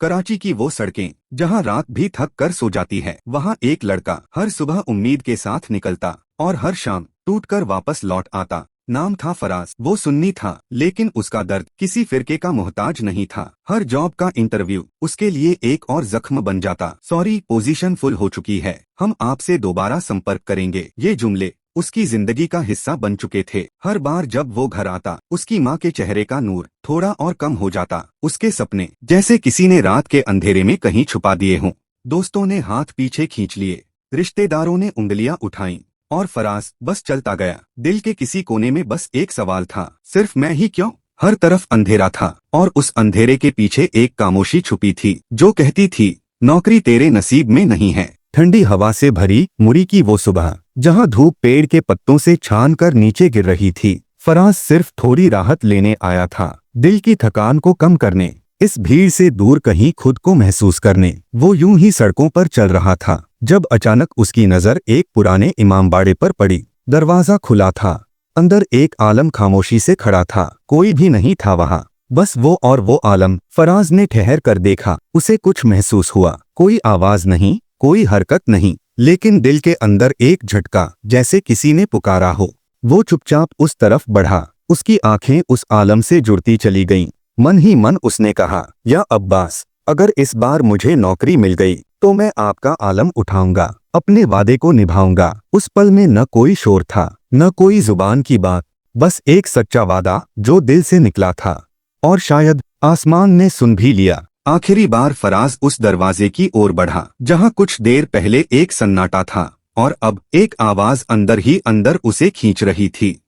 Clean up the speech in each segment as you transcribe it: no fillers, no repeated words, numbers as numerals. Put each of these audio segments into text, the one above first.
कराची की वो सड़कें जहां रात भी थक कर सो जाती है, वहां एक लड़का हर सुबह उम्मीद के साथ निकलता और हर शाम टूट कर वापस लौट आता। नाम था फराज। वो सुन्नी था, लेकिन उसका दर्द किसी फिरके का मोहताज नहीं था। हर जॉब का इंटरव्यू उसके लिए एक और जख्म बन जाता। सॉरी, पोजीशन फुल हो चुकी है, हम आपसे दोबारा संपर्क करेंगे। ये जुमले उसकी जिंदगी का हिस्सा बन चुके थे। हर बार जब वो घर आता, उसकी माँ के चेहरे का नूर थोड़ा और कम हो जाता। उसके सपने जैसे किसी ने रात के अंधेरे में कहीं छुपा दिए हों। दोस्तों ने हाथ पीछे खींच लिए, रिश्तेदारों ने उंगलियां उठाईं, और फराज बस चलता गया। दिल के किसी कोने में बस एक सवाल था, सिर्फ मैं ही क्यों? हर तरफ अंधेरा था, और उस अंधेरे के पीछे एक खामोशी छुपी थी जो कहती थी, नौकरी तेरे नसीब में नहीं है। ठंडी हवा से भरी मुरी की वो सुबह, जहां धूप पेड़ के पत्तों से छान कर नीचे गिर रही थी। फराज सिर्फ थोड़ी राहत लेने आया था, दिल की थकान को कम करने, इस भीड़ से दूर कहीं खुद को महसूस करने। वो यूं ही सड़कों पर चल रहा था जब अचानक उसकी नजर एक पुराने इमामबाड़े पर पड़ी। दरवाजा खुला था, अंदर एक आलम खामोशी से खड़ा था। कोई भी नहीं था वहाँ, बस वो और वो आलम। फराज ने ठहर कर देखा, उसे कुछ महसूस हुआ। कोई आवाज नहीं, कोई हरकत नहीं, लेकिन दिल के अंदर एक झटका, जैसे किसी ने पुकारा हो। वो चुपचाप उस तरफ बढ़ा, उसकी आंखें उस आलम से जुड़ती चली गईं। मन ही मन उसने कहा, या अब्बास, अगर इस बार मुझे नौकरी मिल गई तो मैं आपका आलम उठाऊंगा, अपने वादे को निभाऊंगा। उस पल में न कोई शोर था, न कोई जुबान की बात, बस एक सच्चा वादा जो दिल से निकला था, और शायद आसमान ने सुन भी लिया। आखिरी बार फराज उस दरवाजे की ओर बढ़ा जहां कुछ देर पहले एक सन्नाटा था, और अब एक आवाज अंदर ही अंदर उसे खींच रही थी।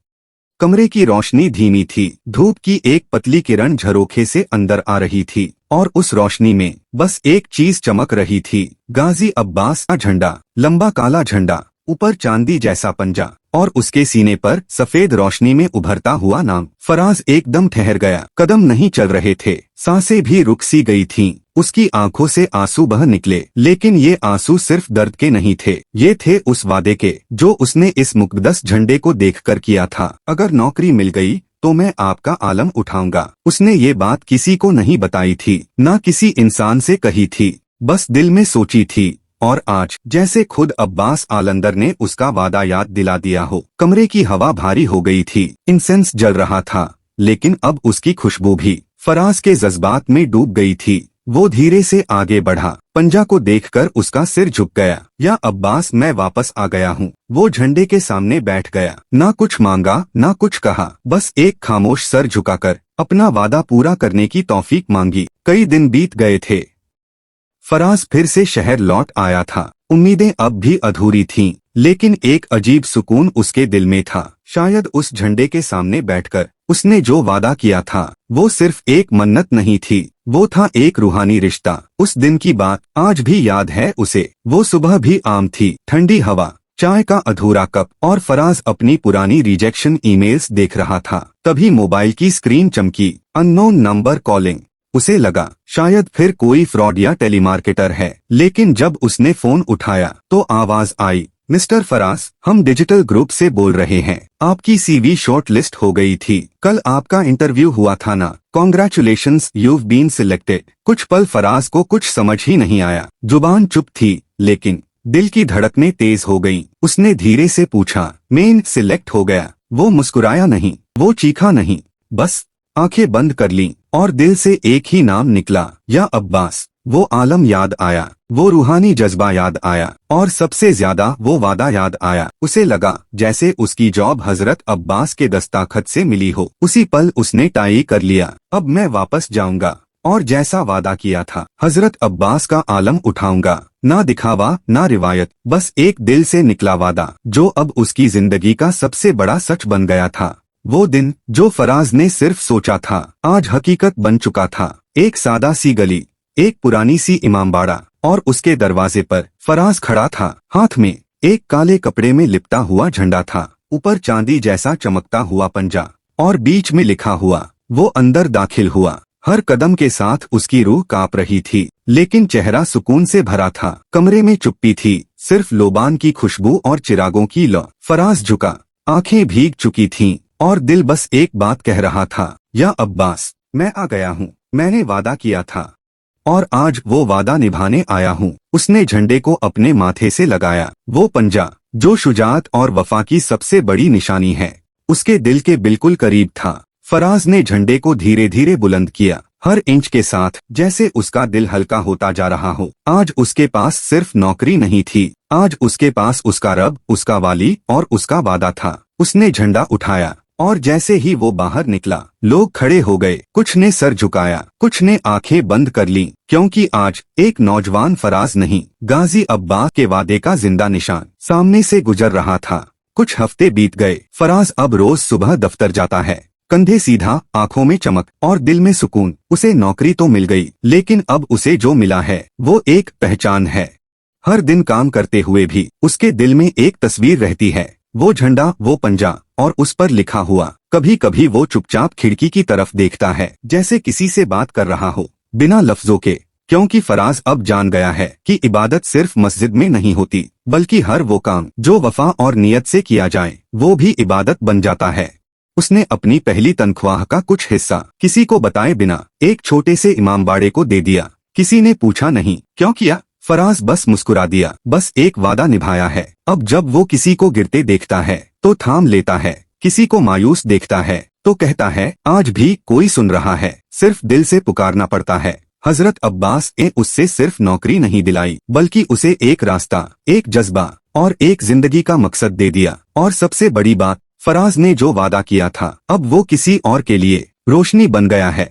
कमरे की रोशनी धीमी थी, धूप की एक पतली किरण झरोखे से अंदर आ रही थी, और उस रोशनी में बस एक चीज चमक रही थी, गाजी अब्बास का झंडा। लंबा काला झंडा, ऊपर चांदी जैसा पंजा, और उसके सीने पर सफेद रोशनी में उभरता हुआ नाम। फराज एकदम ठहर गया। कदम नहीं चल रहे थे, सांसें भी रुक सी गई थीं। उसकी आंखों से आंसू बह निकले, लेकिन ये आंसू सिर्फ दर्द के नहीं थे, ये थे उस वादे के जो उसने इस मुकद्दस झंडे को देखकर किया था। अगर नौकरी मिल गई तो मैं आपका आलम उठाऊंगा। उसने ये बात किसी को नहीं बताई थी, ना किसी इंसान से कही थी, बस दिल में सोची थी। और आज जैसे खुद अब्बास आलंदर ने उसका वादा याद दिला दिया हो। कमरे की हवा भारी हो गई थी, इंसेंस जल रहा था, लेकिन अब उसकी खुशबू भी फराज के जज्बात में डूब गई थी। वो धीरे से आगे बढ़ा, पंजा को देखकर उसका सिर झुक गया। या अब्बास, मैं वापस आ गया हूँ। वो झंडे के सामने बैठ गया, ना कुछ मांगा, ना कुछ कहा, बस एक खामोश सर झुकाकर अपना वादा पूरा करने की तौफीक मांगी। कई दिन बीत गए थे, फराज फिर से शहर लौट आया था। उम्मीदें अब भी अधूरी थीं, लेकिन एक अजीब सुकून उसके दिल में था। शायद उस झंडे के सामने बैठकर उसने जो वादा किया था वो सिर्फ एक मन्नत नहीं थी, वो था एक रूहानी रिश्ता। उस दिन की बात आज भी याद है उसे। वो सुबह भी आम थी, ठंडी हवा, चाय का अधूरा कप, और फराज अपनी पुरानी रिजेक्शन ईमेल्स देख रहा था। तभी मोबाइल की स्क्रीन चमकी, अननोन नंबर कॉलिंग। उसे लगा शायद फिर कोई फ्रॉड या टेलीमार्केटर है, लेकिन जब उसने फोन उठाया तो आवाज आई, मिस्टर फराज, हम डिजिटल ग्रुप से बोल रहे हैं। आपकी सीवी शॉर्ट लिस्ट हो गई थी, कल आपका इंटरव्यू हुआ था ना? Congratulations, you've been selected. कुछ पल फराज को कुछ समझ ही नहीं आया। जुबान चुप थी, लेकिन दिल की धड़कनें तेज हो गईं। उसने धीरे से पूछा, मेन सिलेक्ट हो गया? वो मुस्कुराया नहीं, वो चीखा नहीं, बस आंखें बंद कर लीं, और दिल से एक ही नाम निकला, या अब्बास। वो आलम याद आया, वो रूहानी जज्बा याद आया, और सबसे ज्यादा वो वादा याद आया। उसे लगा जैसे उसकी जॉब हजरत अब्बास के दस्तखत से मिली हो। उसी पल उसने टाई कर लिया, अब मैं वापस जाऊंगा, और जैसा वादा किया था, हजरत अब्बास का आलम उठाऊंगा। ना दिखावा, ना रिवायत, बस एक दिल से निकला वादा, जो अब उसकी जिंदगी का सबसे बड़ा सच बन गया था। वो दिन जो फराज ने सिर्फ सोचा था, आज हकीकत बन चुका था। एक सादा सी गली, एक पुरानी सी इमामबाड़ा, और उसके दरवाजे पर फराज खड़ा था। हाथ में एक काले कपड़े में लिपटा हुआ झंडा था, ऊपर चांदी जैसा चमकता हुआ पंजा, और बीच में लिखा हुआ। वो अंदर दाखिल हुआ। हर कदम के साथ उसकी रूह कांप रही थी, लेकिन चेहरा सुकून से भरा था। कमरे में चुप्पी थी, सिर्फ लोबान की खुशबू और चिरागों की लौ। फराज झुका, आंखें भीग चुकी थीं, और दिल बस एक बात कह रहा था, या अब्बास, मैं आ गया हूँ, मैंने वादा किया था। और आज वो वादा निभाने आया हूँ। उसने झंडे को अपने माथे से लगाया। वो पंजा जो शुजाअत और वफा की सबसे बड़ी निशानी है, उसके दिल के बिल्कुल करीब था। फराज ने झंडे को धीरे धीरे बुलंद किया, हर इंच के साथ, जैसे उसका दिल हल्का होता जा रहा हो। आज उसके पास सिर्फ नौकरी नहीं थी, आज उसके पास उसका रब, उसका वाली और उसका वादा था। उसने झंडा उठाया और जैसे ही वो बाहर निकला, लोग खड़े हो गए। कुछ ने सर झुकाया, कुछ ने आंखें बंद कर लीं, क्योंकि आज एक नौजवान फराज नहीं, गाजी अब्बास के वादे का जिंदा निशान सामने से गुजर रहा था। कुछ हफ्ते बीत गए। फराज अब रोज सुबह दफ्तर जाता है, कंधे सीधा, आंखों में चमक और दिल में सुकून। उसे नौकरी तो मिल गई, लेकिन अब उसे जो मिला है वो एक पहचान है। हर दिन काम करते हुए भी उसके दिल में एक तस्वीर रहती है, वो झंडा, वो पंजा और उस पर लिखा हुआ। कभी कभी वो चुपचाप खिड़की की तरफ देखता है, जैसे किसी से बात कर रहा हो, बिना लफ्जों के, क्योंकि फराज अब जान गया है कि इबादत सिर्फ मस्जिद में नहीं होती, बल्कि हर वो काम जो वफा और नियत से किया जाए, वो भी इबादत बन जाता है। उसने अपनी पहली तनख्वाह का कुछ हिस्सा किसी को बताए बिना एक छोटे से इमामबाड़े को दे दिया। किसी ने पूछा नहीं क्यों किया, फराज बस मुस्कुरा दिया, बस एक वादा निभाया है। अब जब वो किसी को गिरते देखता है तो थाम लेता है, किसी को मायूस देखता है तो कहता है आज भी कोई सुन रहा है। सिर्फ दिल से पुकारना पड़ता है। हजरत अब्बास ने उससे सिर्फ नौकरी नहीं दिलाई, बल्कि उसे एक रास्ता, एक जज्बा और एक जिंदगी का मकसद दे दिया। और सबसे बड़ी बात, फराज ने जो वादा किया था, अब वो किसी और के लिए रोशनी बन गया है।